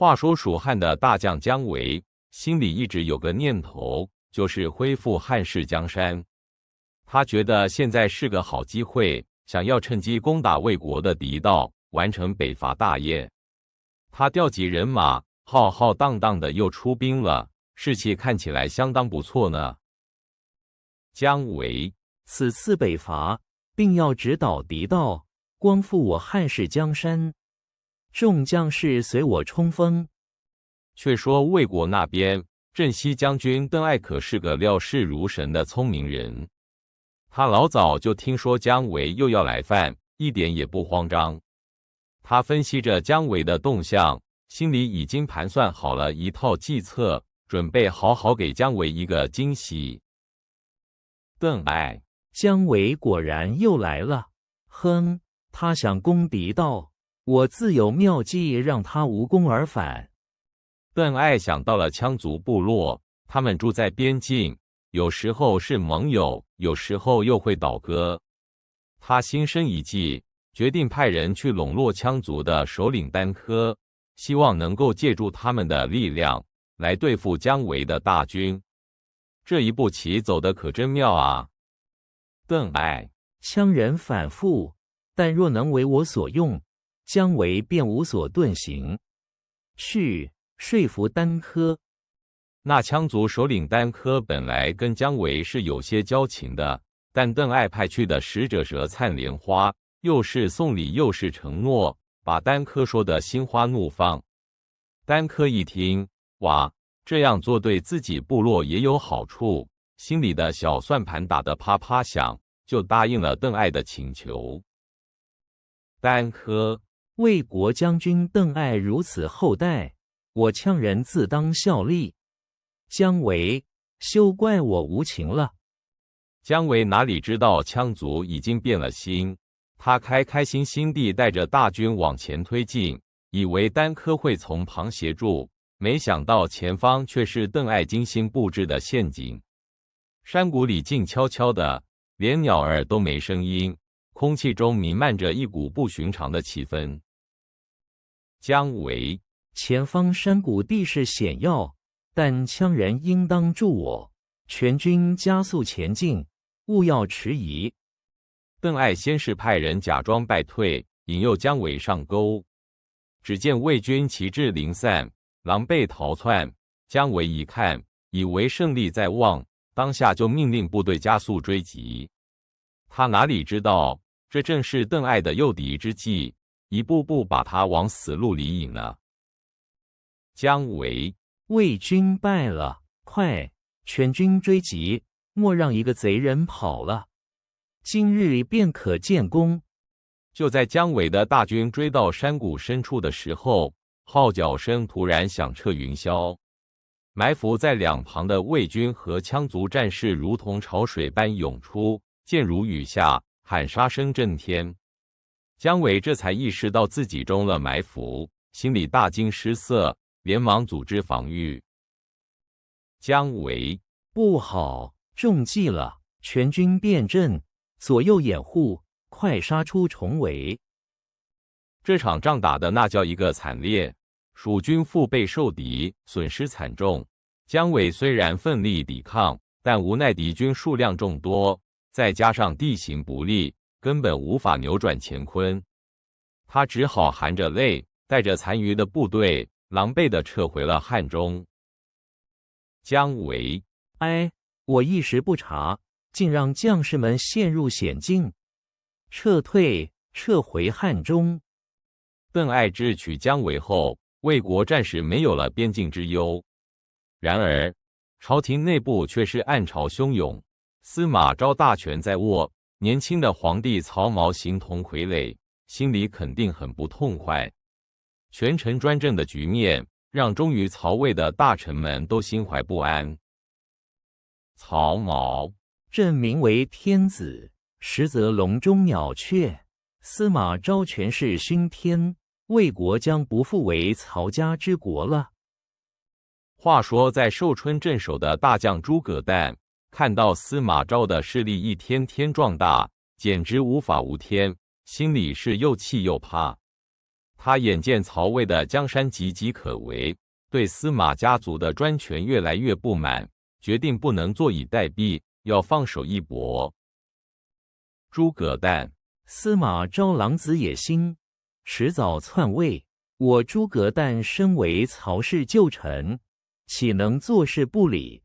话说蜀汉的大将姜维心里一直有个念头，就是恢复汉室江山。他觉得现在是个好机会，想要趁机攻打魏国的敌道，完成北伐大业。他调集人马，浩浩荡荡的又出兵了，士气看起来相当不错呢。姜维此次北伐，并要直捣敌道，光复我汉室江山。众将士随我冲锋。却说魏国那边，镇西将军邓艾可是个料事如神的聪明人。他老早就听说姜维又要来犯，一点也不慌张。他分析着姜维的动向，心里已经盘算好了一套计策，准备好好给姜维一个惊喜。邓艾，姜维果然又来了。哼，他想攻敌道，我自有妙计让他无功而返。邓艾想到了羌族部落，他们住在边境，有时候是盟友，有时候又会倒戈。他心生一计，决定派人去笼络羌族的首领丹柯，希望能够借助他们的力量来对付姜维的大军。这一步棋走得可真妙啊！邓艾，羌人反复，但若能为我所用，姜维便无所遁形。去说服丹柯。那羌族首领丹柯本来跟姜维是有些交情的，但邓艾派去的使者舌灿莲花，又是送礼又是承诺，把丹柯说得心花怒放。丹柯一听，哇，这样做对自己部落也有好处，心里的小算盘打得啪啪响，就答应了邓艾的请求。丹柯，魏国将军邓艾如此厚待，我羌人自当效力。姜维，休怪我无情了。姜维哪里知道羌族已经变了心，他开开心心地带着大军往前推进，以为丹柯会从旁协助，没想到前方却是邓艾精心布置的陷阱。山谷里静悄悄的，连鸟儿都没声音，空气中弥漫着一股不寻常的气氛。姜维，前方山谷地势险要，但羌人应当助我，全军加速前进，勿要迟疑。邓艾先是派人假装败退，引诱姜维上钩。只见魏军旗帜零散，狼狈逃窜。姜维一看，以为胜利在望，当下就命令部队加速追击。他哪里知道，这正是邓艾的诱敌之计，一步步把他往死路里引了。姜维，魏军败了，快，全军追击，莫让一个贼人跑了。今日便可建功。就在姜维的大军追到山谷深处的时候，号角声突然响彻云霄。埋伏在两旁的魏军和羌族战士如同潮水般涌出，箭如雨下，喊杀声震天。姜维这才意识到自己中了埋伏，心里大惊失色，连忙组织防御。姜维，不好，中计了！全军变阵，左右掩护，快杀出重围！这场仗打的那叫一个惨烈，蜀军腹背受敌，损失惨重。姜维虽然奋力抵抗，但无奈敌军数量众多，再加上地形不利，根本无法扭转乾坤。他只好含着泪，带着残余的部队，狼狈地撤回了汉中。姜维，哎，我一时不察，竟让将士们陷入险境。撤退，撤回汉中。邓艾智取姜维后，魏国暂时没有了边境之忧。然而，朝廷内部却是暗潮汹涌。司马昭大权在握，年轻的皇帝曹髦形同傀儡，心里肯定很不痛快。权臣专政的局面，让忠于曹魏的大臣们都心怀不安。曹髦，朕名为天子，实则笼中鸟雀。司马昭权势熏天，魏国将不复为曹家之国了。话说，在寿春镇守的大将诸葛诞看到司马昭的势力一天天壮大，简直无法无天，心里是又气又怕。他眼见曹魏的江山岌岌可危，对司马家族的专权越来越不满，决定不能坐以待毙，要放手一搏。诸葛诞，司马昭狼子野心，迟早篡位。我诸葛诞身为曹氏旧臣，岂能坐视不理？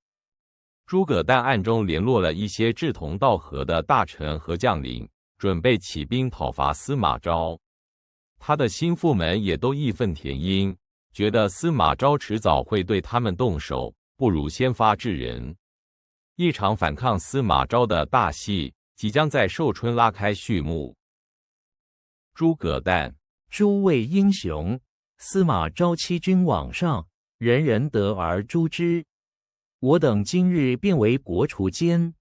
诸葛诞暗中联络了一些志同道合的大臣和将领，准备起兵讨伐司马昭。他的心腹们也都义愤填膺，觉得司马昭迟早会对他们动手，不如先发制人。一场反抗司马昭的大戏即将在寿春拉开序幕。诸葛诞，诸位英雄，司马昭欺君罔上，人人得而诛之。我等今日便为国除奸。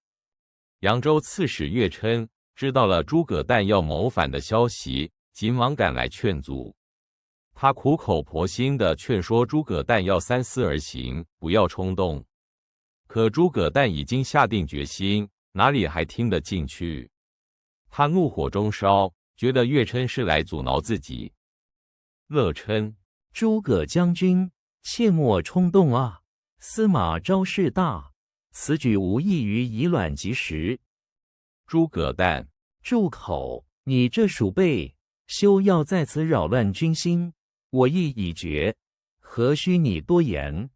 扬州刺史岳琛知道了诸葛诞要谋反的消息，急忙赶来劝阻。他苦口婆心地劝说诸葛诞要三思而行，不要冲动。可诸葛诞已经下定决心，哪里还听得进去？他怒火中烧，觉得岳琛是来阻挠自己。乐琛，诸葛将军，切莫冲动啊！司马昭势大，此举无异于以卵击石。诸葛诞，住口！你这鼠辈，休要在此扰乱军心。我意已决，何须你多言？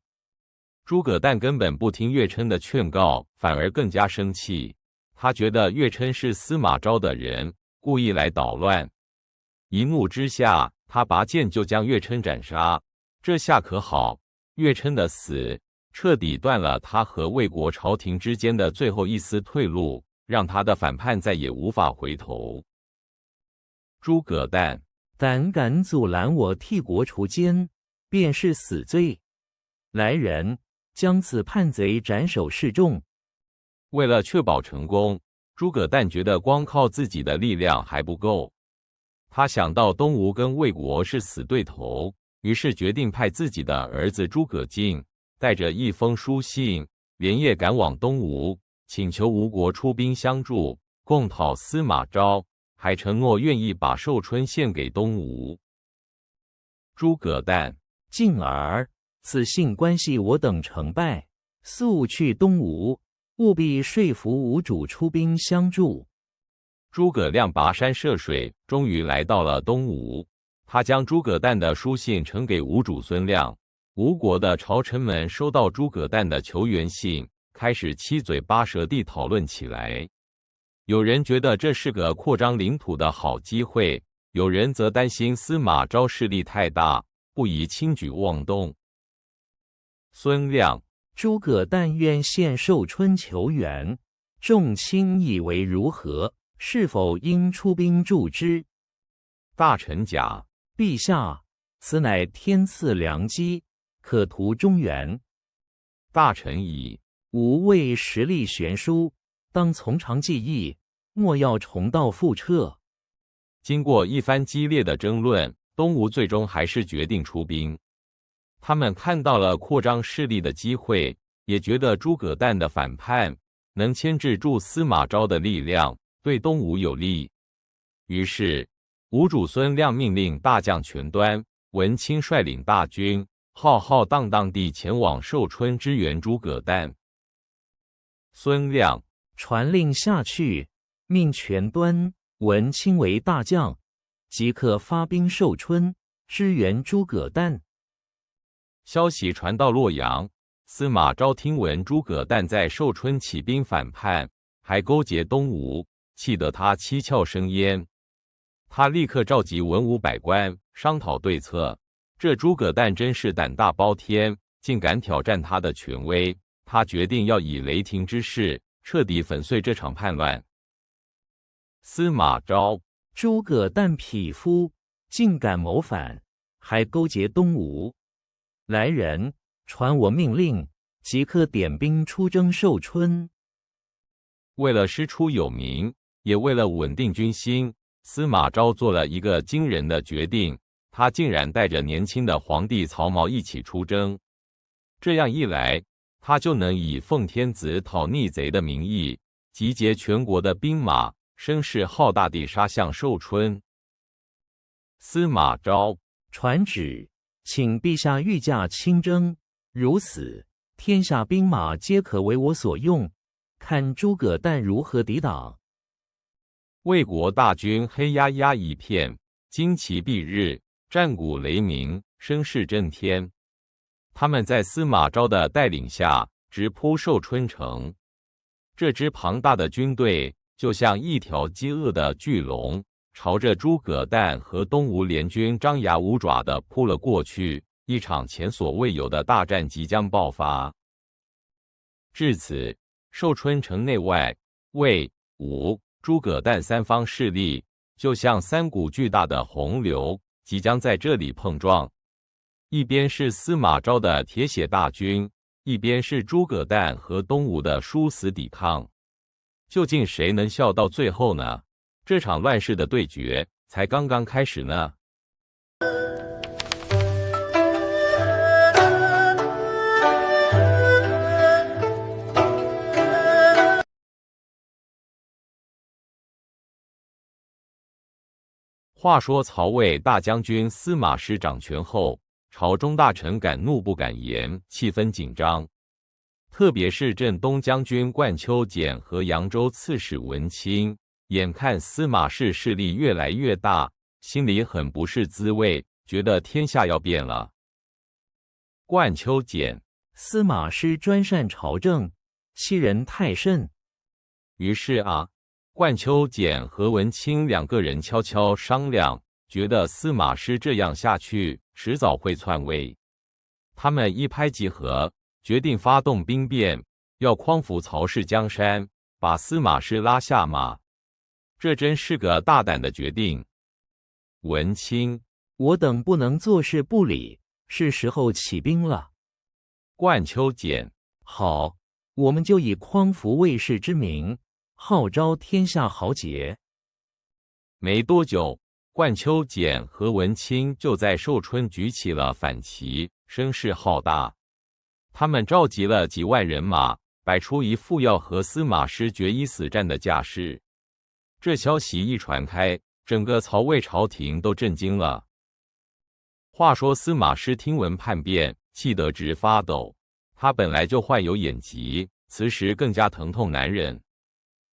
诸葛诞根本不听岳琛的劝告，反而更加生气。他觉得岳琛是司马昭的人，故意来捣乱。一怒之下，他拔剑就将岳琛斩杀。这下可好，岳琛的死彻底断了他和魏国朝廷之间的最后一丝退路，让他的反叛再也无法回头。诸葛诞，胆敢阻拦我替国除奸，便是死罪。来人，将此叛贼斩首示众。为了确保成功，诸葛诞觉得光靠自己的力量还不够。他想到东吴跟魏国是死对头，于是决定派自己的儿子诸葛瑾带着一封书信，连夜赶往东吴，请求吴国出兵相助，共讨司马昭，还承诺愿意把寿春献给东吴。诸葛诞，进而，此信关系我等成败，速去东吴，务必说服吴主出兵相助。诸葛亮跋山涉水，终于来到了东吴。他将诸葛诞的书信呈给吴主孙亮。吴国的朝臣们收到诸葛诞的求援信，开始七嘴八舌地讨论起来。有人觉得这是个扩张领土的好机会，有人则担心司马昭势力太大，不宜轻举妄动。孙亮，诸葛诞愿献寿春求援，众卿以为如何？是否应出兵助之？大臣甲，陛下，此乃天赐良机，可图中原。大臣乙，吾为实力悬殊，当从长计议，莫要重蹈覆辙。经过一番激烈的争论，东吴最终还是决定出兵。他们看到了扩张势力的机会，也觉得诸葛诞的反叛能牵制住司马昭的力量，对东吴有利。于是，吴主孙亮命令大将全端、文钦率领大军，浩浩荡荡地前往寿春支援诸葛诞。孙亮传令下去，命全端、文钦为大将，即刻发兵寿春，支援诸葛诞。消息传到洛阳，司马昭听闻诸葛诞在寿春起兵反叛，还勾结东吴，气得他七窍生烟。他立刻召集文武百官商讨对策。这诸葛诞真是胆大包天，竟敢挑战他的权威。他决定要以雷霆之势彻底粉碎这场叛乱。司马昭，诸葛诞匹夫，竟敢谋反，还勾结东吴。来人，传我命令，即刻点兵出征寿春。为了师出有名，也为了稳定军心，司马昭做了一个惊人的决定，他竟然带着年轻的皇帝曹髦一起出征。这样一来，他就能以奉天子讨逆贼的名义，集结全国的兵马，声势浩大地杀向寿春。司马昭，传旨，请陛下御驾亲征，如此，天下兵马皆可为我所用，看诸葛诞如何抵挡。魏国大军黑压压一片，旌旗蔽日，战鼓雷鸣，声势震天。他们在司马昭的带领下直扑寿春城。这支庞大的军队就像一条饥饿的巨龙，朝着诸葛诞和东吴联军张牙舞爪地扑了过去。一场前所未有的大战即将爆发。至此，寿春城内外魏、吴、诸葛诞三方势力就像三股巨大的洪流，即将在这里碰撞。一边是司马昭的铁血大军，一边是诸葛诞和东吴的殊死抵抗。究竟谁能笑到最后呢？这场乱世的对决才刚刚开始呢。话说曹魏大将军司马师掌权后，朝中大臣敢怒不敢言，气氛紧张。特别是镇东将军冠丘俭和扬州刺史文钦，眼看司马氏势力越来越大，心里很不是滋味，觉得天下要变了。冠丘俭，司马师专擅朝政，欺人太甚。于是冠丘俭和文钦两个人悄悄商量，觉得司马师这样下去，迟早会篡位。他们一拍即合，决定发动兵变，要匡扶曹氏江山，把司马师拉下马。这真是个大胆的决定。文钦，我等不能坐视不理，是时候起兵了。冠丘俭，好，我们就以匡扶魏氏之名，号召天下豪杰。没多久，冠丘俭和文钦就在寿春举起了反旗，声势浩大。他们召集了几万人马，摆出一副要和司马师决一死战的架势。这消息一传开，整个曹魏朝廷都震惊了。话说司马师听闻叛变，气得直发抖。他本来就患有眼疾，此时更加疼痛难忍。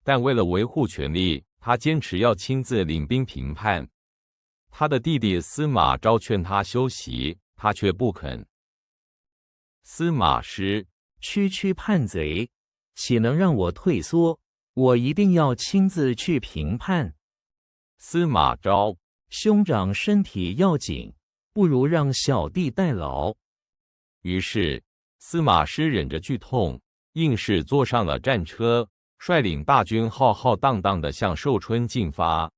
但为了维护权力，他坚持要亲自领兵平叛。他的弟弟司马昭劝他休息，他却不肯。司马师，区叛贼，岂能让我退缩？我一定要亲自去平叛。司马昭，兄长身体要紧，不如让小弟代劳。于是司马师忍着剧痛，硬是坐上了战车，率领大军浩浩荡荡地向寿春进发。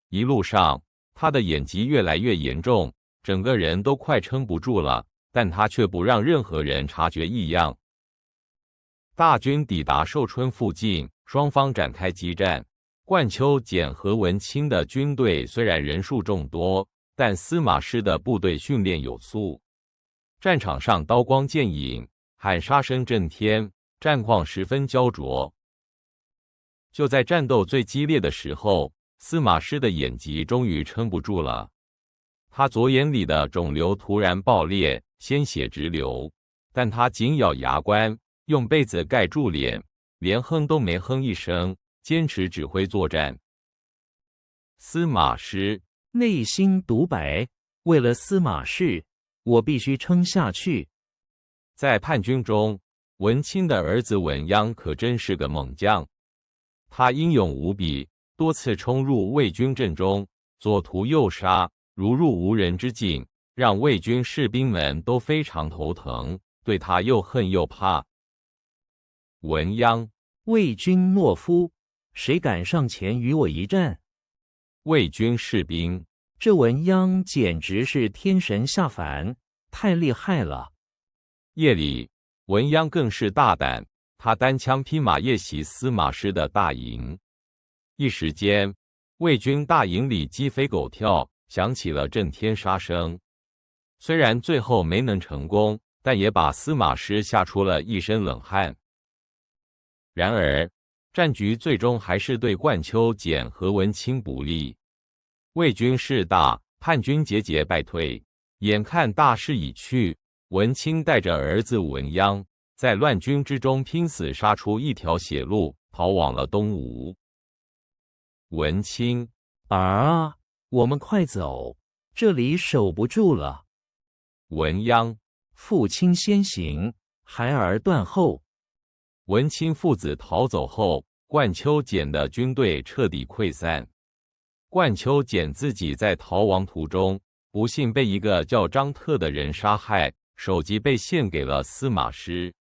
一路上，他的眼疾越来越严重，整个人都快撑不住了，但他却不让任何人察觉异样。大军抵达寿春附近，双方展开激战。冠丘俭和文钦的军队虽然人数众多，但司马师的部队训练有素。战场上刀光剑影，喊杀声震天，战况十分焦灼。就在战斗最激烈的时候，司马师的眼疾终于撑不住了。他左眼里的肿瘤突然爆裂，鲜血直流，但他紧咬牙关，用被子盖住脸，连哼都没哼一声，坚持指挥作战。司马师内心独白：为了司马氏，我必须撑下去。在叛军中，文钦的儿子文鸯可真是个猛将。他英勇无比，多次冲入魏军阵中，左屠右杀，如入无人之境，让魏军士兵们都非常头疼，对他又恨又怕。文鸯，魏军懦夫，谁敢上前与我一战？魏军士兵，这文鸯简直是天神下凡，太厉害了。夜里，文鸯更是大胆，他单枪匹马夜袭司马师的大营。一时间，魏军大营里鸡飞狗跳，响起了震天杀声。虽然最后没能成功，但也把司马师吓出了一身冷汗。然而，战局最终还是对冠丘俭和文钦不利。魏军势大，叛军节节败退，眼看大势已去，文钦带着儿子文鸯，在乱军之中拼死杀出一条血路，逃往了东吴。文钦，儿啊，我们快走，这里守不住了。文鸯，父亲先行，孩儿断后。文钦父子逃走后，冠丘简的军队彻底溃散。冠丘简自己在逃亡途中，不幸被一个叫张特的人杀害，首级被献给了司马师。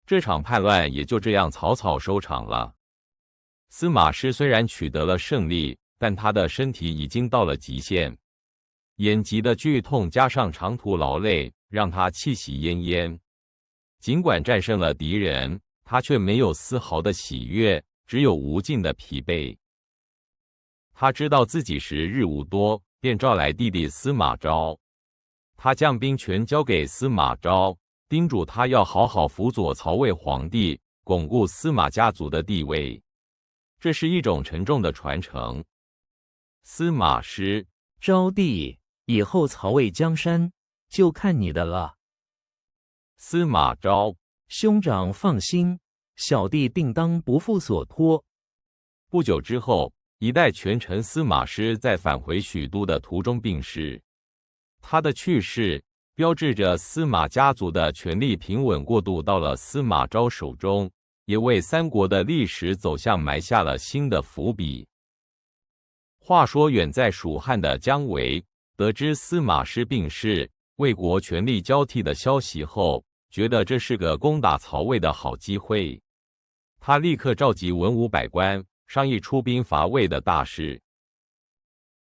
这场叛乱也就这样草草收场了。司马师虽然取得了胜利，但他的身体已经到了极限，眼疾的剧痛加上长途劳累，让他气息奄奄。尽管战胜了敌人，他却没有丝毫的喜悦，只有无尽的疲惫。他知道自己时日无多，便召来弟弟司马昭。他将兵权交给司马昭，叮嘱他要好好辅佐曹魏皇帝，巩固司马家族的地位。这是一种沉重的传承。司马师，昭弟，以后曹魏江山就看你的了。司马昭，兄长放心，小弟定当不负所托。不久之后，一代权臣司马师在返回许都的途中病逝。他的去世标志着司马家族的权力平稳过渡到了司马昭手中，也为三国的历史走向埋下了新的伏笔。话说，远在蜀汉的姜维得知司马师病逝，魏国权力交替的消息后，觉得这是个攻打曹魏的好机会。他立刻召集文武百官，商议出兵伐魏的大事。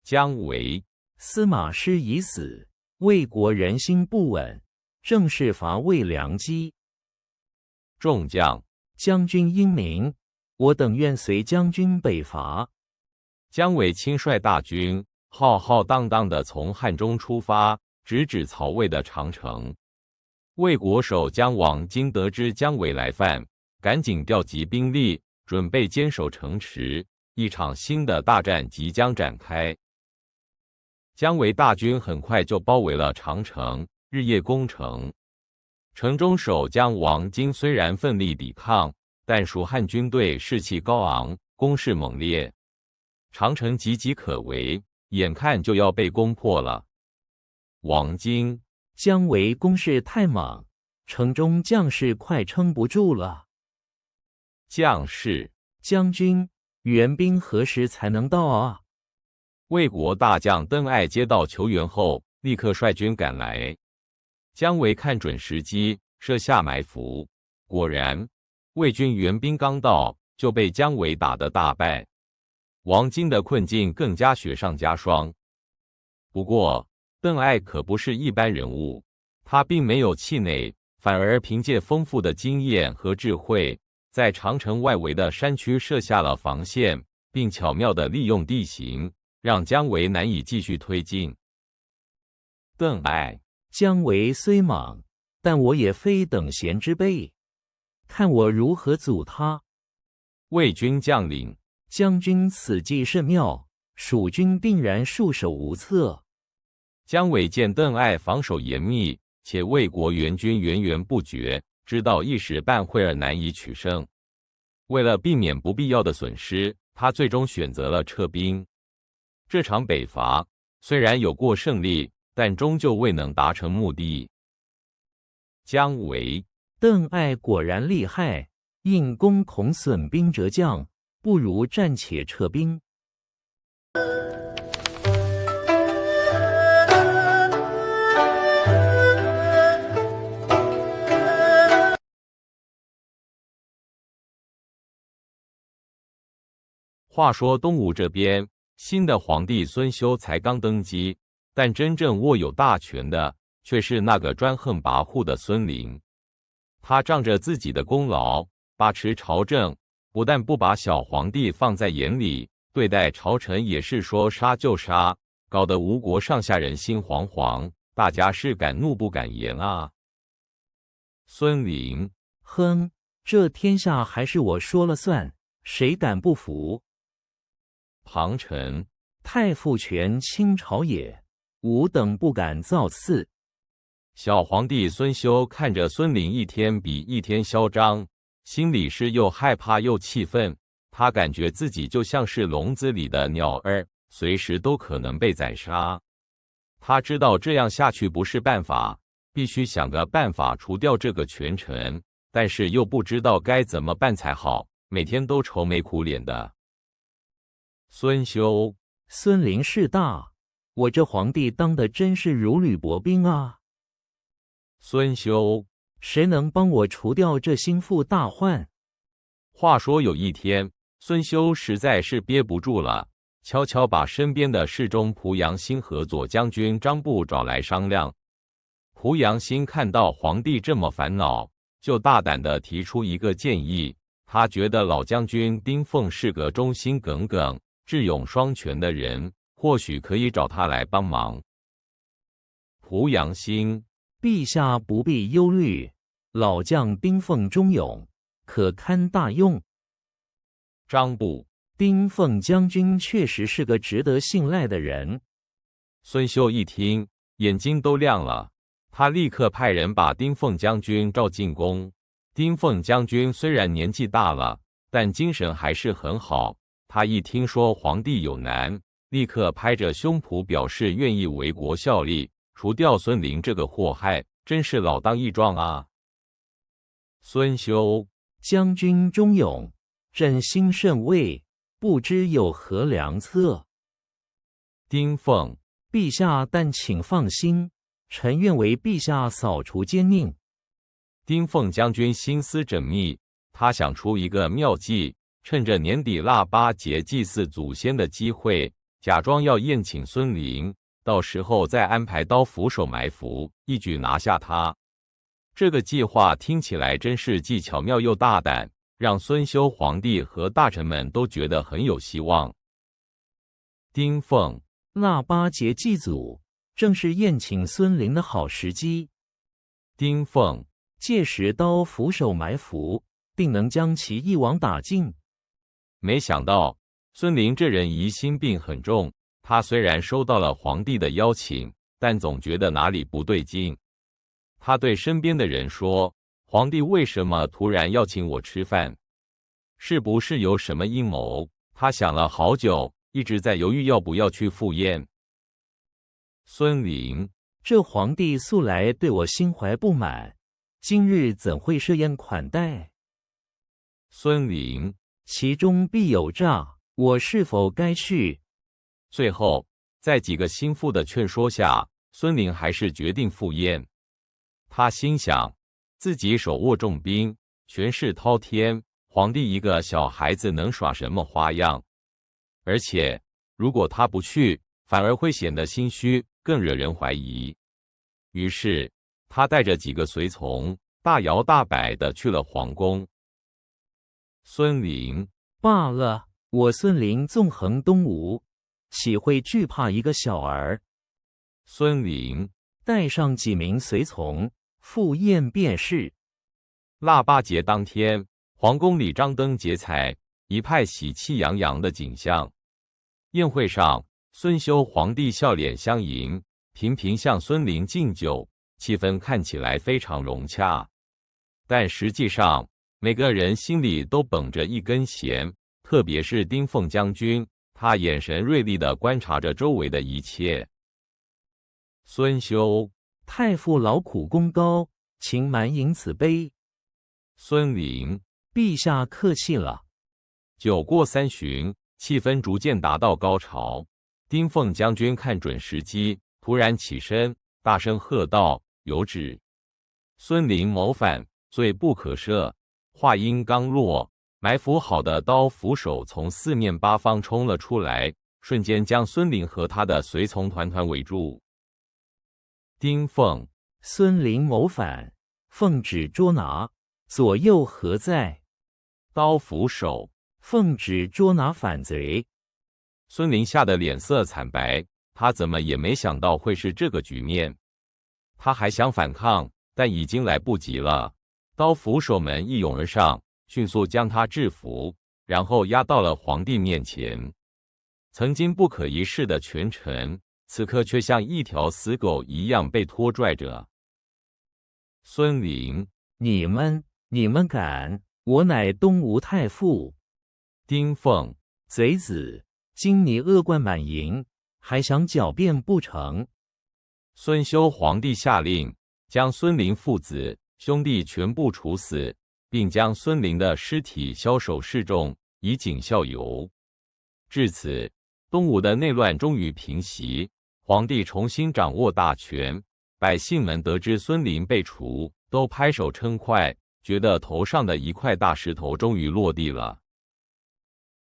姜维，司马师已死，魏国人心不稳，正是伐魏良机。众将，将军英明，我等愿随将军北伐。姜维亲率大军，浩浩荡荡地从汉中出发，直指曹魏的长城。魏国守将王经得知姜维来犯，赶紧调集兵力，准备坚守城池。一场新的大战即将展开。姜维大军很快就包围了长城，日夜攻城。城中守将王经虽然奋力抵抗，但蜀汉军队士气高昂，攻势猛烈，长城岌岌可危，眼看就要被攻破了。王经，姜维攻势太猛，城中将士快撑不住了。将士，将军，援兵何时才能到啊？魏国大将邓艾接到求援后，立刻率军赶来。姜维看准时机，设下埋伏。果然，魏军援兵刚到，就被姜维打得大败。王经的困境更加雪上加霜。不过，邓艾可不是一般人物，他并没有气馁，反而凭借丰富的经验和智慧，在长城外围的山区设下了防线，并巧妙地利用地形，让姜维难以继续推进。邓艾，姜维虽猛，但我也非等闲之辈，看我如何阻他。魏军将领，将军此计甚妙，蜀军定然束手无策。姜维见邓艾防守严密，且魏国援军源源不绝，知道一时半会儿难以取胜。为了避免不必要的损失，他最终选择了撤兵。这场北伐虽然有过胜利，但终究未能达成目的。姜维，邓艾果然厉害，应攻恐损兵折将，不如暂且撤兵。话说东吴这边，新的皇帝孙休才刚登基，但真正握有大权的却是那个专横跋扈的孙陵。他仗着自己的功劳把持朝政，不但不把小皇帝放在眼里，对待朝臣也是说杀就杀，搞得吴国上下人心惶惶，大家是敢怒不敢言啊。孙陵，哼，这天下还是我说了算，谁敢不服？庞澄，太傅权倾朝野，吾等不敢造次。小皇帝孙休看着孙林一天比一天嚣张，心里是又害怕又气愤。他感觉自己就像是笼子里的鸟儿，随时都可能被宰杀。他知道这样下去不是办法，必须想个办法除掉这个权臣，但是又不知道该怎么办才好，每天都愁眉苦脸的。孙休，孙林势大，我这皇帝当的真是如履薄冰啊！孙休，谁能帮我除掉这心腹大患？话说有一天，孙休实在是憋不住了，悄悄把身边的侍中濮阳兴和左将军张布找来商量。濮阳兴看到皇帝这么烦恼，就大胆地提出一个建议。他觉得老将军丁奉是个忠心耿耿、智勇双全的人，或许可以找他来帮忙。濮阳兴，陛下不必忧虑，老将丁奉忠勇，可堪大用。张布，丁奉将军确实是个值得信赖的人。孙休一听，眼睛都亮了。他立刻派人把丁奉将军召进宫。丁奉将军虽然年纪大了，但精神还是很好。他一听说皇帝有难，立刻拍着胸脯表示愿意为国效力，除掉孙林这个祸害，真是老当益壮啊！孙休，将军忠勇，朕心甚慰，不知有何良策。丁奉，陛下但请放心，臣愿为陛下扫除奸佞。丁奉将军心思缜密，他想出一个妙计，趁着年底腊八节祭祀祖先的机会，假装要宴请孙林，到时候再安排刀斧手埋伏，一举拿下他。这个计划听起来真是既巧妙又大胆，让孙休皇帝和大臣们都觉得很有希望。丁奉，腊八节祭祖，正是宴请孙林的好时机。丁奉，届时刀斧手埋伏，定能将其一网打尽。没想到孙林这人疑心病很重，他虽然收到了皇帝的邀请，但总觉得哪里不对劲。他对身边的人说：“皇帝为什么突然邀请我吃饭？是不是有什么阴谋？”他想了好久，一直在犹豫要不要去赴宴。孙林，这皇帝素来对我心怀不满，今日怎会设宴款待？孙林，其中必有诈，我是否该去？最后，在几个心腹的劝说下，孙林还是决定赴宴。他心想，自己手握重兵，权势滔天，皇帝一个小孩子能耍什么花样？而且，如果他不去，反而会显得心虚，更惹人怀疑。于是，他带着几个随从，大摇大摆地去了皇宫。孙林，罢了，我孙林纵横东吴，岂会惧怕一个小儿？孙林，带上几名随从，赴宴便是。腊八节当天，皇宫里张灯结彩，一派喜气洋洋的景象。宴会上，孙休皇帝笑脸相迎，频频向孙林敬酒，气氛看起来非常融洽。但实际上，每个人心里都绷着一根弦，特别是丁奉将军，他眼神锐利地观察着周围的一切。孙休，太傅劳苦功高，请满饮此杯。孙林，陛下客气了。酒过三巡，气氛逐渐达到高潮。丁奉将军看准时机，突然起身，大声喝道：“有旨！孙林谋反，罪不可赦！”话音刚落，埋伏好的刀斧手从四面八方冲了出来，瞬间将孙林和他的随从团团围住。丁奉，孙林谋反，奉旨捉拿，左右何在？刀斧手，奉旨捉拿反贼。孙林吓得脸色惨白，他怎么也没想到会是这个局面。他还想反抗，但已经来不及了。刀斧手们一拥而上，迅速将他制服，然后押到了皇帝面前。曾经不可一世的权臣，此刻却像一条死狗一样被拖拽着。孙陵，你们敢！我乃东吴太傅。丁奉，贼子，今你恶贯满盈，还想狡辩不成？孙休皇帝下令，将孙陵父子兄弟全部处死，并将孙陵的尸体枭首示众，以儆效尤。至此，东吴的内乱终于平息，皇帝重新掌握大权。百姓们得知孙陵被除，都拍手称快，觉得头上的一块大石头终于落地了。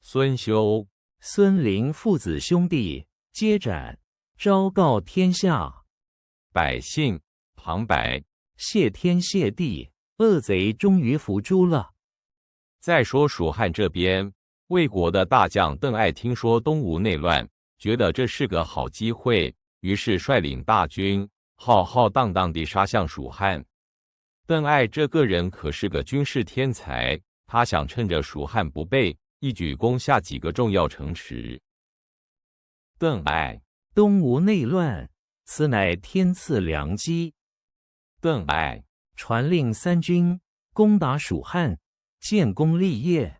孙休、孙陵父子兄弟皆斩，昭告天下。百姓旁白：谢天谢地，恶贼终于伏诛了。再说蜀汉这边，魏国的大将邓艾听说东吴内乱，觉得这是个好机会，于是率领大军浩浩荡荡地杀向蜀汉。邓艾这个人可是个军事天才，他想趁着蜀汉不备，一举攻下几个重要城池。邓艾，东吴内乱，此乃天赐良机。邓艾传令三军攻打蜀汉，建功立业。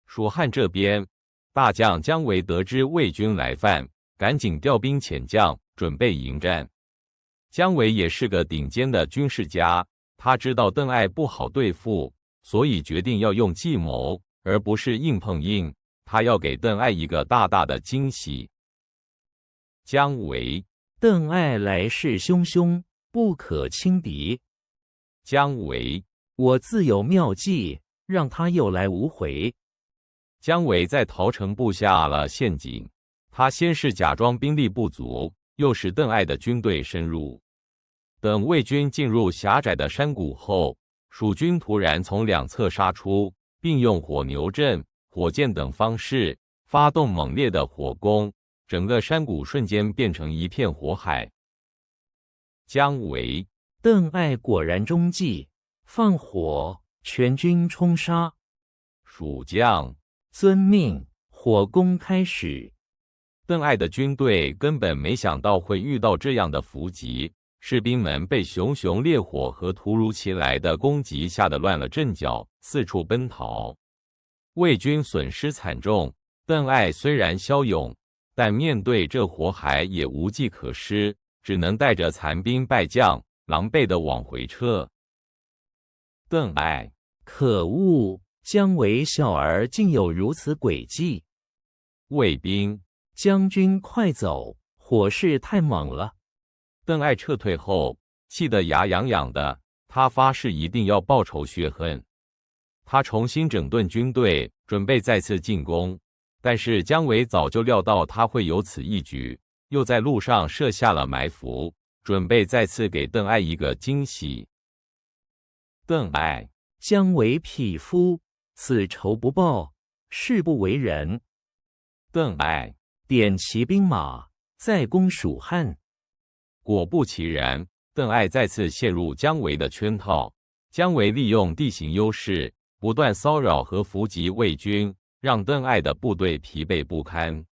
蜀汉这边，大将姜维得知魏军来犯，赶紧调兵遣将，准备迎战。姜维也是个顶尖的军事家，他知道邓艾不好对付，所以决定要用计谋，而不是硬碰硬。他要给邓艾一个大大的惊喜。姜维，邓艾来势汹汹，不可轻敌。姜维，我自有妙计，让他有来无回。姜维在陶城布下了陷阱，他先是假装兵力不足，诱使邓艾的军队深入。等魏军进入狭窄的山谷后，蜀军突然从两侧杀出，并用火牛阵、火箭等方式发动猛烈的火攻，整个山谷瞬间变成一片火海。姜维，邓艾果然中计，放火，全军冲杀。蜀将，遵命，火攻开始。邓艾的军队根本没想到会遇到这样的伏击，士兵们被熊熊烈火和突如其来的攻击吓得乱了阵脚，四处奔逃。魏军损失惨重，邓艾虽然骁勇，但面对这火海也无计可施，只能带着残兵败将，狼狈地往回撤。邓艾，可恶！姜维小儿竟有如此诡计。魏兵，将军快走，火势太猛了。邓艾撤退后，气得牙痒痒的，他发誓一定要报仇雪恨。他重新整顿军队，准备再次进攻。但是姜维早就料到他会有此一举，又在路上设下了埋伏，准备再次给邓艾一个惊喜。邓艾，姜维匹夫，此仇不报，誓不为人。邓艾，点齐兵马，再攻蜀汉。果不其然，邓艾再次陷入姜维的圈套。姜维利用地形优势，不断骚扰和伏击魏军，让邓艾的部队疲惫不堪。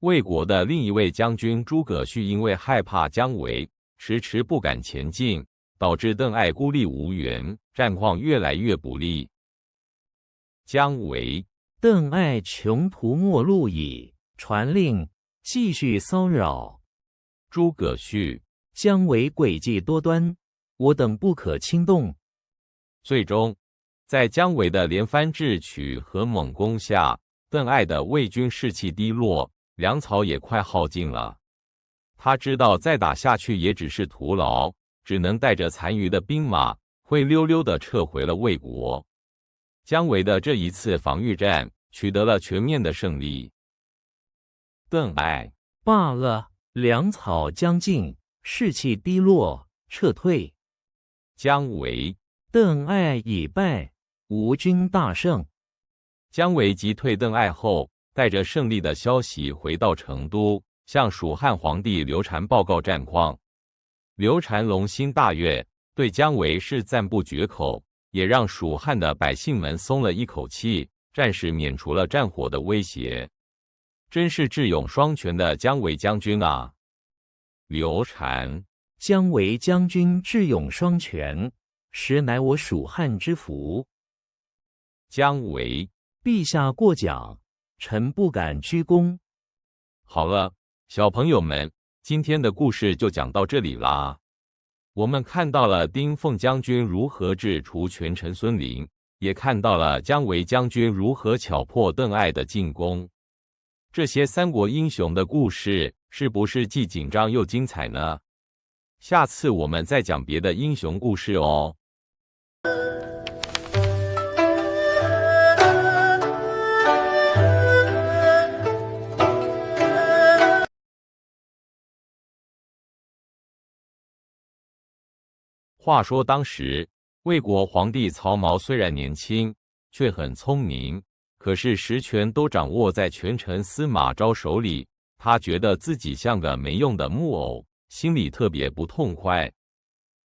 魏国的另一位将军诸葛绪因为害怕姜维，迟迟不敢前进，导致邓艾孤立无援，战况越来越不利。姜维，邓艾穷途末路矣，传令继续骚扰。诸葛绪，姜维诡计多端，我等不可轻动。最终，在姜维的连番智取和猛攻下，邓艾的魏军士气低落，粮草也快耗尽了。他知道再打下去也只是徒劳，只能带着残余的兵马灰溜溜地撤回了魏国。姜维的这一次防御战取得了全面的胜利。邓艾，罢了，粮草将尽，士气低落，撤退。姜维，邓艾已败，吴军大胜。姜维击退邓艾后，带着胜利的消息回到成都，向蜀汉皇帝刘禅报告战况。刘禅龙心大悦，对姜维是赞不绝口，也让蜀汉的百姓们松了一口气，暂时免除了战火的威胁。真是智勇双全的姜维将军啊！刘禅。姜维将军智勇双全，实乃我蜀汉之福。姜维。陛下过奖，臣不敢居功。好了，小朋友们，今天的故事就讲到这里啦。我们看到了丁奉将军如何制除权臣孙林，也看到了姜维将军如何挑破邓艾的进攻。这些三国英雄的故事是不是既紧张又精彩呢？下次我们再讲别的英雄故事哦。话说当时，魏国皇帝曹髦虽然年轻，却很聪明，可是实权都掌握在权臣司马昭手里，他觉得自己像个没用的木偶，心里特别不痛快。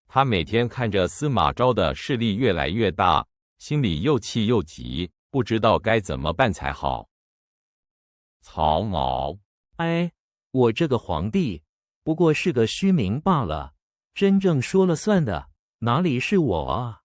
他每天看着司马昭的势力越来越大，心里又气又急，不知道该怎么办才好。曹髦，哎，我这个皇帝不过是个虚名罢了，真正说了算的哪里是我啊？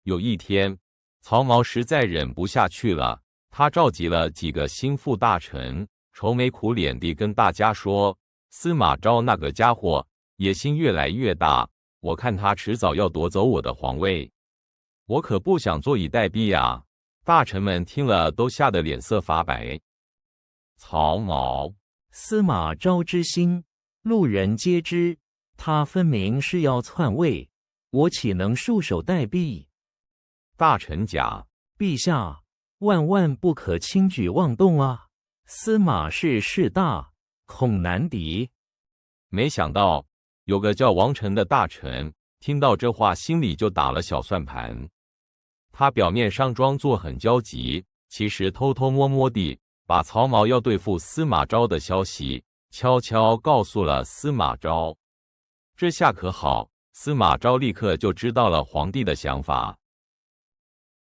有一天，曹髦实在忍不下去了，他召集了几个心腹大臣，愁眉苦脸地跟大家说：“司马昭那个家伙野心越来越大，我看他迟早要夺走我的皇位，我可不想坐以待毙啊！”大臣们听了都吓得脸色发白。曹髦，司马昭之心，路人皆知，他分明是要篡位，我岂能束手待毙？大臣甲，陛下，万万不可轻举妄动啊！司马氏势大，恐难敌。没想到有个叫王臣的大臣听到这话，心里就打了小算盘。他表面上装作很焦急，其实偷偷摸摸地把曹髦要对付司马昭的消息悄悄告诉了司马昭。这下可好，司马昭立刻就知道了皇帝的想法。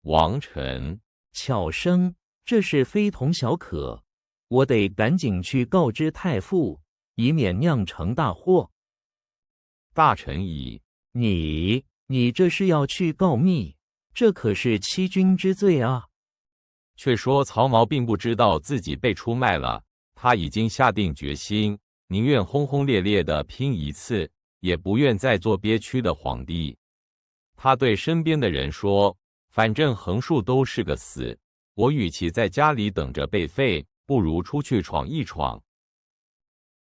王臣，巧生，这事非同小可，我得赶紧去告知太傅，以免酿成大祸。大臣乙，你这是要去告密，这可是欺君之罪啊！却说曹髦并不知道自己被出卖了，他已经下定决心，宁愿轰轰烈烈地拼一次，也不愿再做憋屈的皇帝。他对身边的人说：“反正横竖都是个死，我与其在家里等着被废，不如出去闯一闯。”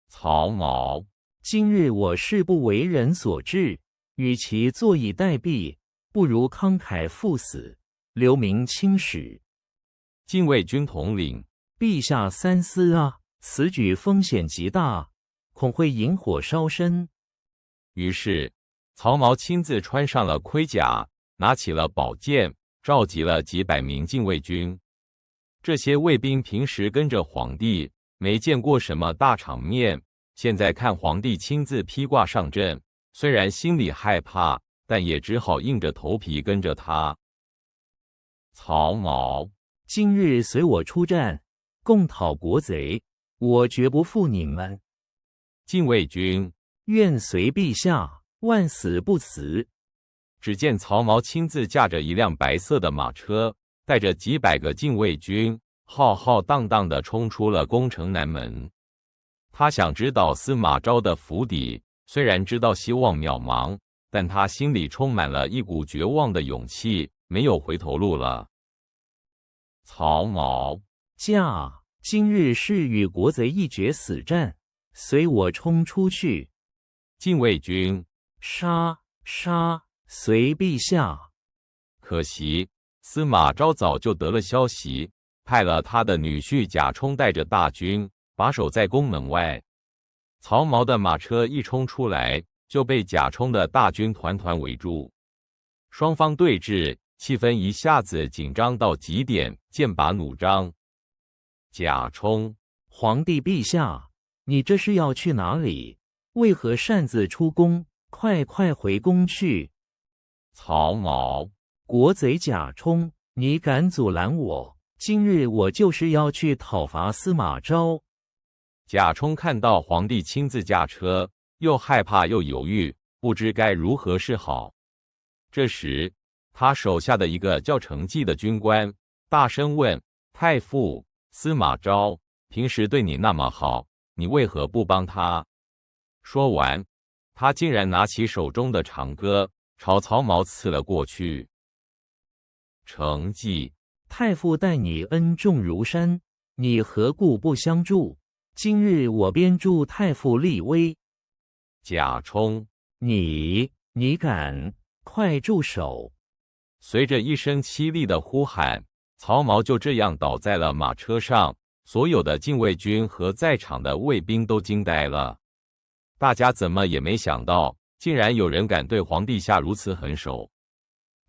曹髦，今日我誓不为人所治，与其坐以待毙，不如慷慨赴死，留名青史。禁卫军统领，陛下三思啊，此举风险极大，恐会引火烧身。于是曹髦亲自穿上了盔甲，拿起了宝剑，召集了几百名禁卫军。这些卫兵平时跟着皇帝，没见过什么大场面，现在看皇帝亲自披挂上阵，虽然心里害怕，但也只好硬着头皮跟着他。曹髦，今日随我出战，共讨国贼，我绝不负你们。禁卫军，愿随陛下，万死不辞。只见曹髦亲自驾着一辆白色的马车，带着几百个禁卫军，浩浩荡荡地冲出了宫城南门。他想直捣司马昭的府邸，虽然知道希望渺茫，但他心里充满了一股绝望的勇气，没有回头路了。曹髦，今日是与国贼一决死战，随我冲出去。禁卫军，杀！随陛下。可惜司马昭早就得了消息，派了他的女婿贾充带着大军把守在宫门外。曹髦的马车一冲出来，就被贾充的大军团团围住。双方对峙，气氛一下子紧张到极点，剑拔弩张。贾充，皇帝陛下，你这是要去哪里？为何擅自出宫？快回宫去！曹髦，国贼贾充，你敢阻拦我？今日我就是要去讨伐司马昭。贾充看到皇帝亲自驾车，又害怕又犹豫，不知该如何是好。这时，他手下的一个叫程济的军官大声问太傅司马昭：“平时对你那么好，你为何不帮他？”说完，他竟然拿起手中的长戈，朝曹髦刺了过去。程济：“太傅待你恩重如山，你何故不相助？今日我边助太傅立威。”贾充：“你敢？快住手！”随着一声凄厉的呼喊，曹髦就这样倒在了马车上。所有的禁卫军和在场的卫兵都惊呆了，大家怎么也没想到，竟然有人敢对皇帝下如此狠手。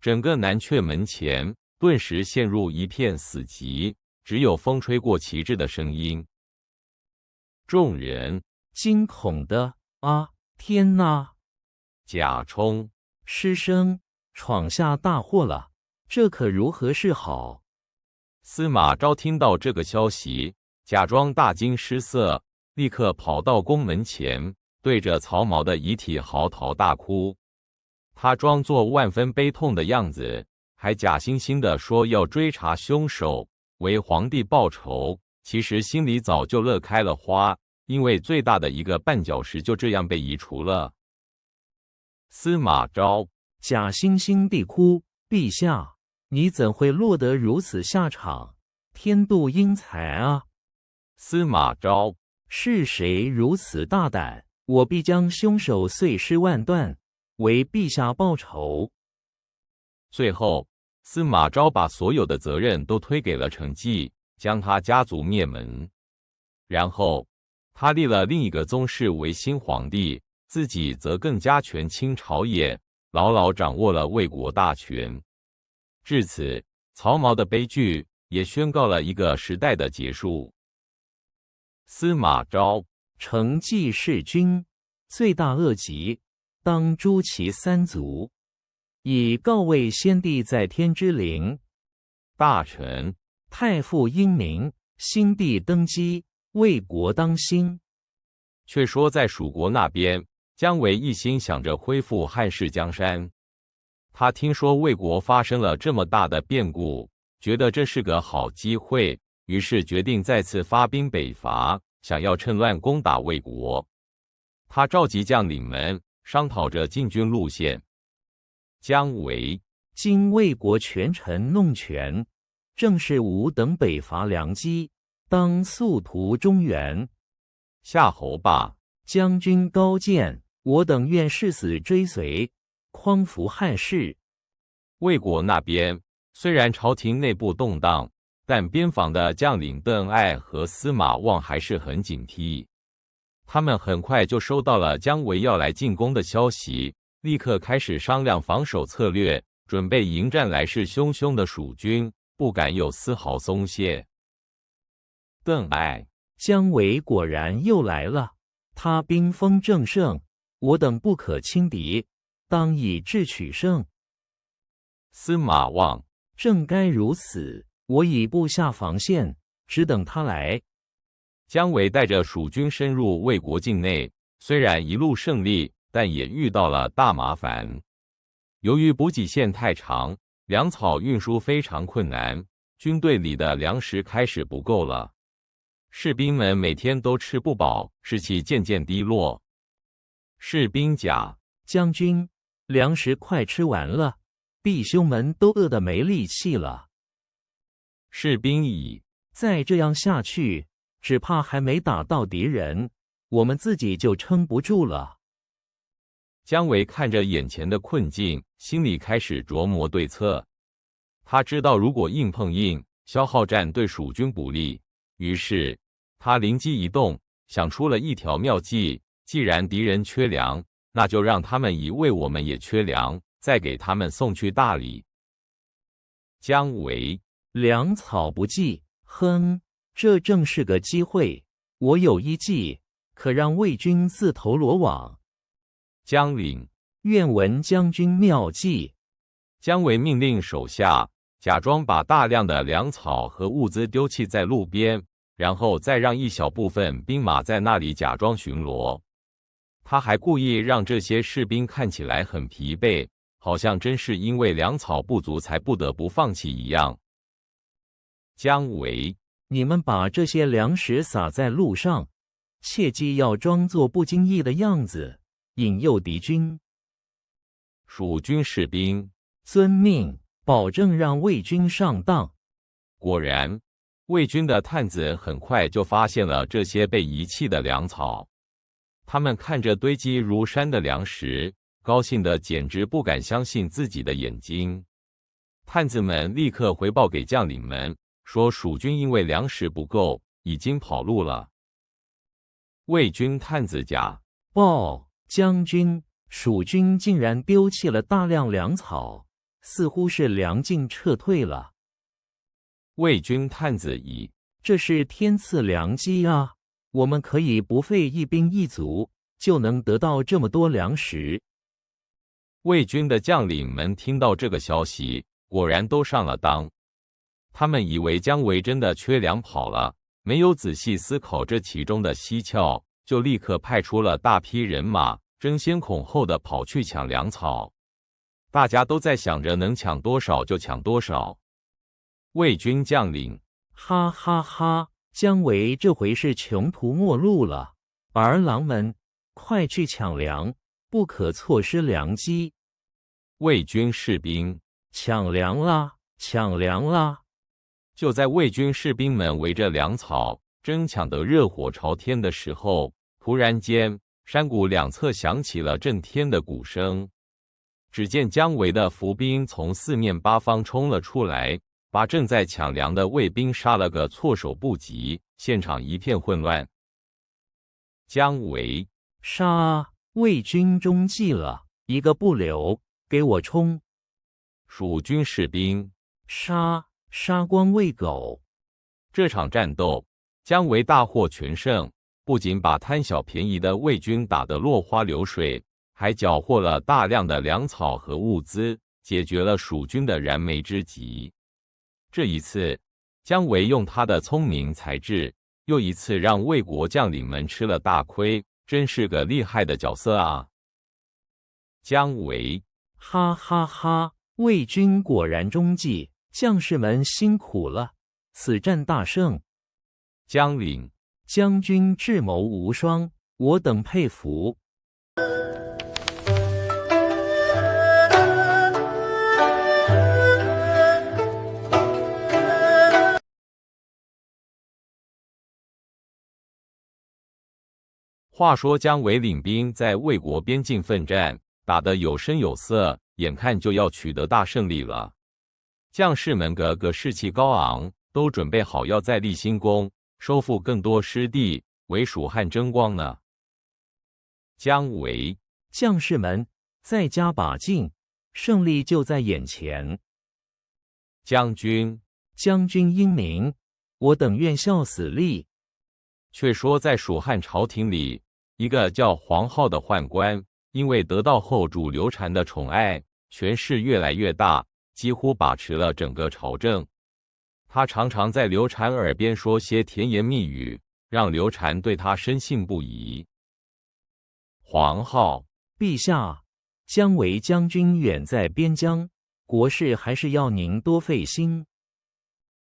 整个南阙门前顿时陷入一片死寂，只有风吹过旗帜的声音。众人惊恐的啊，天哪！贾充：“师生闯下大祸了，这可如何是好？”司马昭听到这个消息，假装大惊失色，立刻跑到宫门前，对着曹髦的遗体嚎啕大哭。他装作万分悲痛的样子，还假惺惺地说要追查凶手，为皇帝报仇。其实心里早就乐开了花，因为最大的一个绊脚石就这样被移除了。司马昭：“假惺惺地哭，陛下，你怎会落得如此下场？天妒英才啊！”司马昭：“是谁如此大胆？我必将凶手碎尸万段，为陛下报仇。”最后，司马昭把所有的责任都推给了程济，将他家族灭门。然后，他立了另一个宗室为新皇帝，自己则更加权倾朝野，牢牢掌握了魏国大权。至此，曹髦的悲剧也宣告了一个时代的结束。司马昭：“程济弑君，罪大恶极，当诛其三族，以告慰先帝在天之灵。”大臣：“太傅英明，新帝登基，魏国当兴。”却说在蜀国那边，姜维一心想着恢复汉室江山。他听说魏国发生了这么大的变故，觉得这是个好机会，于是决定再次发兵北伐，想要趁乱攻打魏国。他召集将领们，商讨着进军路线。姜维：“今魏国权臣弄权，正是吾等北伐良机，当速图中原。”夏侯霸：“将军高见，我等愿誓死追随，匡扶汉室。”魏国那边虽然朝廷内部动荡，但边防的将领邓艾和司马望还是很警惕。他们很快就收到了姜维要来进攻的消息，立刻开始商量防守策略，准备迎战来势汹汹的蜀军，不敢有丝毫松懈。邓艾：“姜维果然又来了，他兵锋正盛，我等不可轻敌，当以智取胜。”司马望：“正该如此，我已布下防线，只等他来。”姜维带着蜀军深入魏国境内，虽然一路胜利，但也遇到了大麻烦。由于补给线太长，粮草运输非常困难，军队里的粮食开始不够了。士兵们每天都吃不饱，士气渐渐低落。士兵甲：“将军，粮食快吃完了，弟兄们都饿得没力气了。”士兵乙：“再这样下去，只怕还没打到敌人，我们自己就撑不住了。”姜维看着眼前的困境，心里开始琢磨对策。他知道如果硬碰硬，消耗战对蜀军不利，于是他灵机一动，想出了一条妙计。既然敌人缺粮，那就让他们以为我们也缺粮，再给他们送去大礼。姜维：“粮草不济，哼，这正是个机会。我有一计，可让魏军自投罗网。”将领：“愿闻将军妙计。”姜维命令手下假装把大量的粮草和物资丢弃在路边，然后再让一小部分兵马在那里假装巡逻。他还故意让这些士兵看起来很疲惫，好像真是因为粮草不足才不得不放弃一样。姜维，你们把这些粮食撒在路上，切记要装作不经意的样子，引诱敌军。蜀军士兵遵命，保证让魏军上当。果然，魏军的探子很快就发现了这些被遗弃的粮草。他们看着堆积如山的粮食，高兴得简直不敢相信自己的眼睛。探子们立刻回报给将领们，说蜀军因为粮食不够，已经跑路了。魏军探子甲报将军，蜀军竟然丢弃了大量粮草，似乎是粮尽撤退了。魏军探子乙，这是天赐良机啊！我们可以不费一兵一卒，就能得到这么多粮食。魏军的将领们听到这个消息，果然都上了当。他们以为姜维真的缺粮跑了，没有仔细思考这其中的蹊跷，就立刻派出了大批人马，争先恐后的跑去抢粮草。大家都在想着能抢多少就抢多少。魏军将领，哈哈哈！姜维这回是穷途末路了，儿郎们，快去抢粮，不可错失良机。魏军士兵，抢粮啦！抢粮啦！就在魏军士兵们围着粮草争抢得热火朝天的时候，突然间，山谷两侧响起了震天的鼓声。只见姜维的伏兵从四面八方冲了出来，把正在抢粮的魏兵杀了个措手不及，现场一片混乱。姜维，杀啊！魏军中计了，一个不留，给我冲！蜀军士兵，杀！杀光魏狗！这场战斗，姜维大获全胜，不仅把贪小便宜的魏军打得落花流水，还缴获了大量的粮草和物资，解决了蜀军的燃眉之急。这一次，姜维用他的聪明才智，又一次让魏国将领们吃了大亏，真是个厉害的角色啊！姜维，哈哈哈！魏军果然中计，将士们辛苦了，此战大胜。将领，将军智谋无双，我等佩服。话说姜维领兵在魏国边境奋战，打得有声有色，眼看就要取得大胜利了。将士们个个士气高昂，都准备好要再立新功，收复更多失地，为蜀汉争光呢。姜维，将士们，再加把劲，胜利就在眼前。将军，将军英明，我等愿效死力。却说在蜀汉朝廷里，一个叫黄皓的宦官，因为得到后主刘禅的宠爱，权势越来越大，几乎把持了整个朝政。他常常在刘禅耳边说些甜言蜜语，让刘禅对他深信不疑。黄皓，陛下，姜维将军远在边疆，国事还是要您多费心。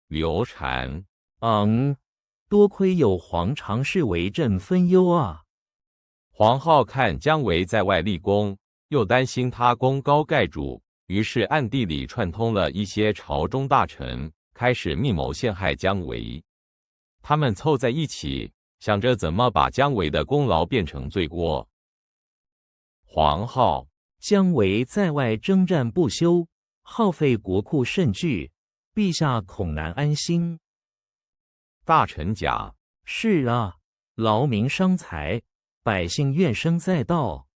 刘禅，多亏有皇常侍为朕分忧啊。黄皓看姜维在外立功，又担心他功高盖主，于是暗地里串通了一些朝中大臣，开始密谋陷害姜维。他们凑在一起，想着怎么把姜维的功劳变成罪过。黄皓，姜维在外征战不休，耗费国库甚巨，陛下恐难安心。大臣甲，是啊，劳民伤财，百姓怨声载道。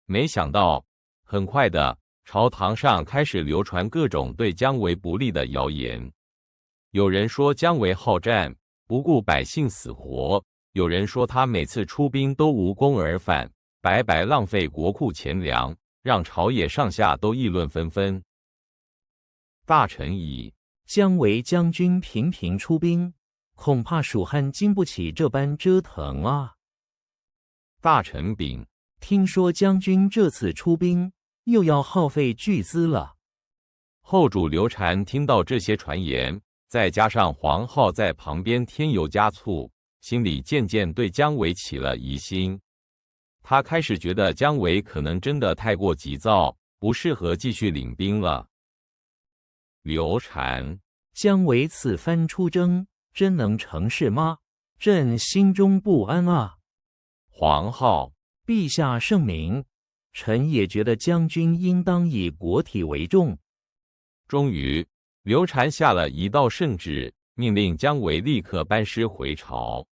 没想到，很快的，朝堂上开始流传各种对姜维不利的谣言。有人说姜维好战，不顾百姓死活；有人说他每次出兵都无功而返，白白浪费国库钱粮，让朝野上下都议论纷纷。大臣乙，姜维将军频频出兵，恐怕蜀汉经不起这般折腾啊。大臣禀，听说将军这次出兵，又要耗费巨资了。后主刘禅听到这些传言，再加上黄皓在旁边添油加醋，心里渐渐对姜维起了疑心。他开始觉得姜维可能真的太过急躁，不适合继续领兵了。刘禅，姜维此番出征，真能成事吗？朕心中不安啊。黄皓，陛下圣明，臣也觉得将军应当以国体为重。终于，刘禅下了一道圣旨，命令姜维立刻班师回朝。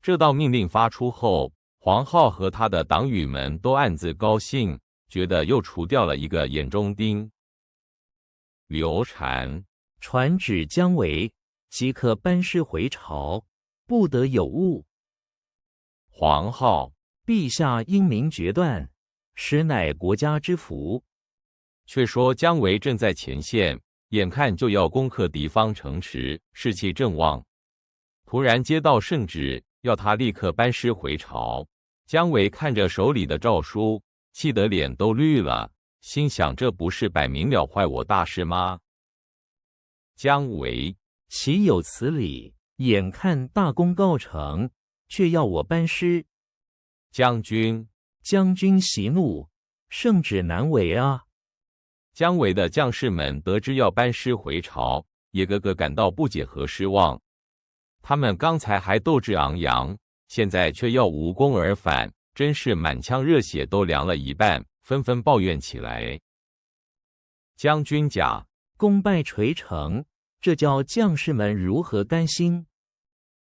这道命令发出后，黄皓和他的党羽们都暗自高兴，觉得又除掉了一个眼中钉。刘禅，传旨姜维即刻班师回朝，不得有误。黄皓，陛下英明决断，实乃国家之福。却说姜维正在前线，眼看就要攻克敌方城池，士气正旺。突然接到圣旨，要他立刻班师回朝。姜维看着手里的诏书，气得脸都绿了，心想这不是摆明了坏我大事吗？姜维，岂有此理！眼看大功告成，却要我班师。将军，将军息怒，圣旨难违啊！姜维的将士们得知要班师回朝，也个个感到不解和失望。他们刚才还斗志昂扬，现在却要无功而返，真是满腔热血都凉了一半，纷纷抱怨起来。将军甲，功败垂成，这叫将士们如何甘心？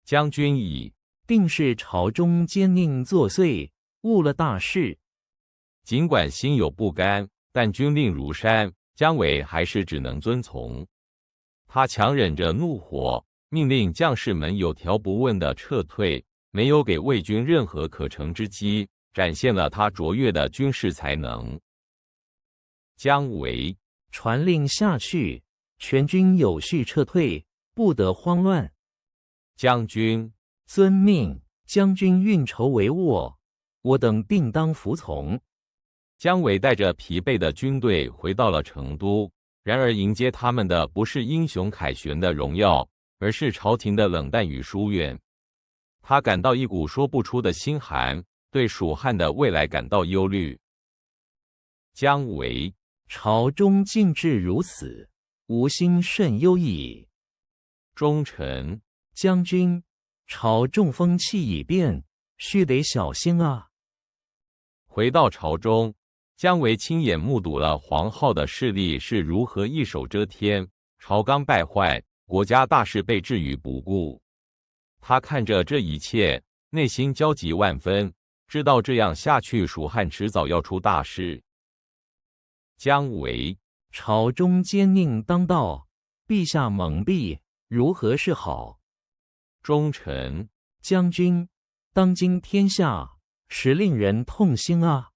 将军乙，定是朝中奸佞作祟，误了大事。尽管心有不甘，但军令如山，姜维还是只能遵从。他强忍着怒火，命令将士们有条不紊地撤退，没有给魏军任何可乘之机，展现了他卓越的军事才能。姜维，传令下去，全军有序撤退，不得慌乱。将军，遵命。将军运筹帷幄，我等定当服从。姜维带着疲惫的军队回到了成都，然而迎接他们的不是英雄凯旋的荣耀，而是朝廷的冷淡与疏远。他感到一股说不出的心寒，对蜀汉的未来感到忧虑。姜维，朝中竟至如此，吾心甚忧矣。忠臣，将军，朝中风气已变，须得小心啊。回到朝中，姜维亲眼目睹了黄皓的势力是如何一手遮天，朝纲败坏，国家大事被置于不顾。他看着这一切，内心焦急万分，知道这样下去，蜀汉迟早要出大事。姜维，朝中奸佞当道，陛下蒙蔽，如何是好？忠臣，将军，当今天下，实令人痛心啊。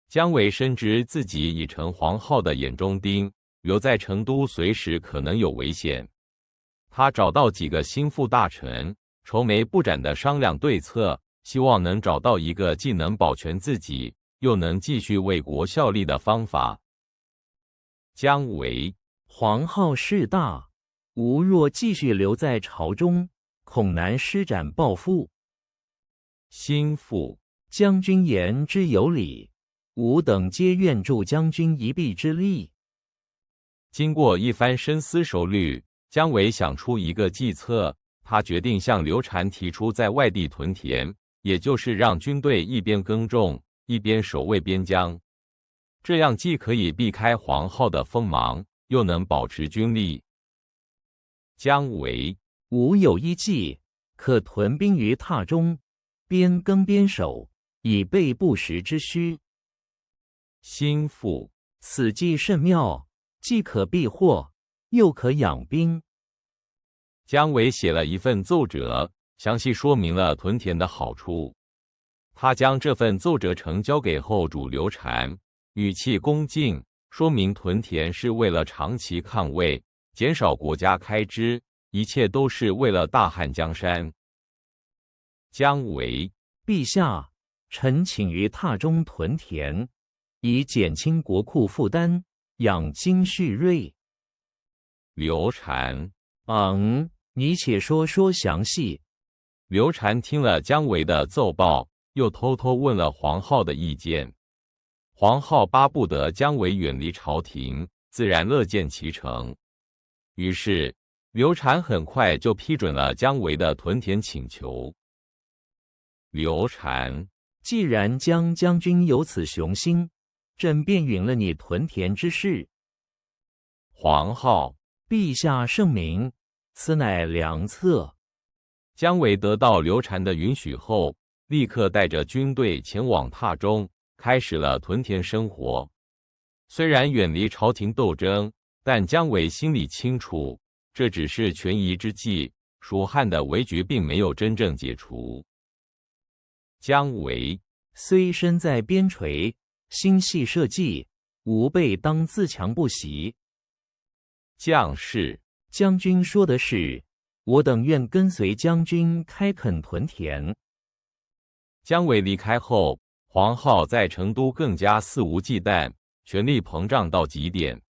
姜维深知自己已成黄皓的眼中钉，留在成都随时可能有危险。他找到几个心腹大臣，愁眉不展地商量对策，希望能找到一个既能保全自己，又能继续为国效力的方法。姜维，黄皓势大，吾若继续留在朝中，恐难施展抱负。心腹，将军言之有理，吾等皆愿助将军一臂之力。经过一番深思熟虑，姜维想出一个计策，他决定向刘禅提出在外地屯田，也就是让军队一边耕种，一边守卫边疆。这样既可以避开黄皓的锋芒，又能保持军力。姜维，吾有一计，可屯兵于榻中，边耕边守，以备不时之需。心腹，此计甚妙，既可避祸，又可养兵。姜维写了一份奏折，详细说明了屯田的好处。他将这份奏折呈交给后主刘禅，语气恭敬，说明屯田是为了长期抗魏，减少国家开支，一切都是为了大汉江山。姜维，陛下，臣请于榻中屯田，以减轻国库负担，养精蓄锐。刘禅，你且说说详细。刘禅听了姜维的奏报，又偷偷问了黄皓的意见。黄皓巴不得姜维远离朝廷，自然乐见其成。于是，刘禅很快就批准了姜维的屯田请求。刘禅，既然姜将军有此雄心，朕便允了你屯田之事。黄皓，陛下圣明，此乃良策。姜维得到刘禅的允许后，立刻带着军队前往榻中，开始了屯田生活。虽然远离朝廷斗争，但姜维心里清楚，这只是权宜之计，蜀汉的危局并没有真正解除。姜维虽身在边陲，心系社稷，吾辈当自强不息。将士，将军说的是，我等愿跟随将军开垦屯田。姜维离开后，黄皓在成都更加肆无忌惮，权力膨胀到极点。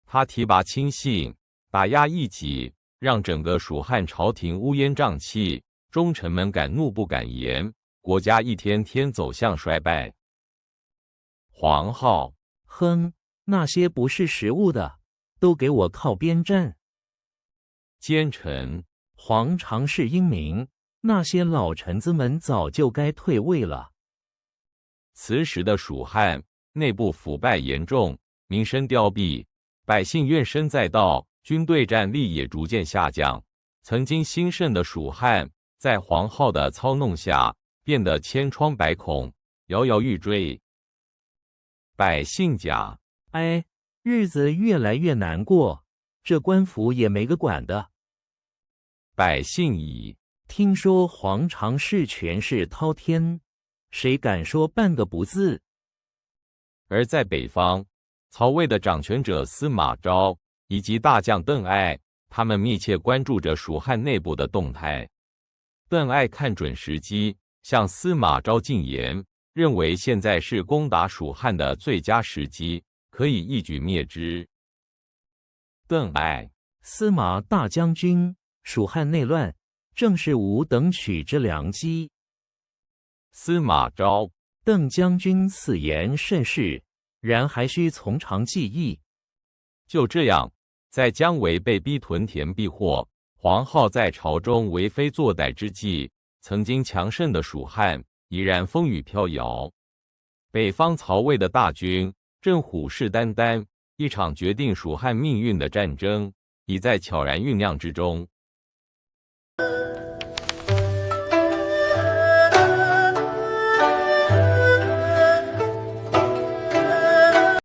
他提拔亲信，打压异己，让整个蜀汉朝廷乌烟瘴气，忠臣们敢怒不敢言，国家一天天走向衰败。黄皓，那些不是时务的，都给我靠边站。奸臣，黄常是英明，那些老臣子们早就该退位了。此时的蜀汉内部腐败严重，民生凋敝，百姓怨声载道，军队战力也逐渐下降。曾经兴盛的蜀汉，在黄皓的操弄下，变得千疮百孔，摇摇欲坠。百姓甲，日子越来越难过，这官府也没个管的。百姓乙，听说黄常侍权势滔天，谁敢说半个不字？而在北方，曹魏的掌权者司马昭以及大将邓艾，他们密切关注着蜀汉内部的动态。邓艾看准时机，向司马昭进言，认为现在是攻打蜀汉的最佳时机，可以一举灭之。邓艾，司马大将军，蜀汉内乱，正是吾等取之良机。司马昭，邓将军此言甚是，然还需从长计议。就这样，在姜维被逼屯田避祸，黄皓在朝中为非作歹之际，曾经强盛的蜀汉依然风雨飘摇。北方曹魏的大军正虎视眈眈，一场决定蜀汉命运的战争已在悄然酝酿之中。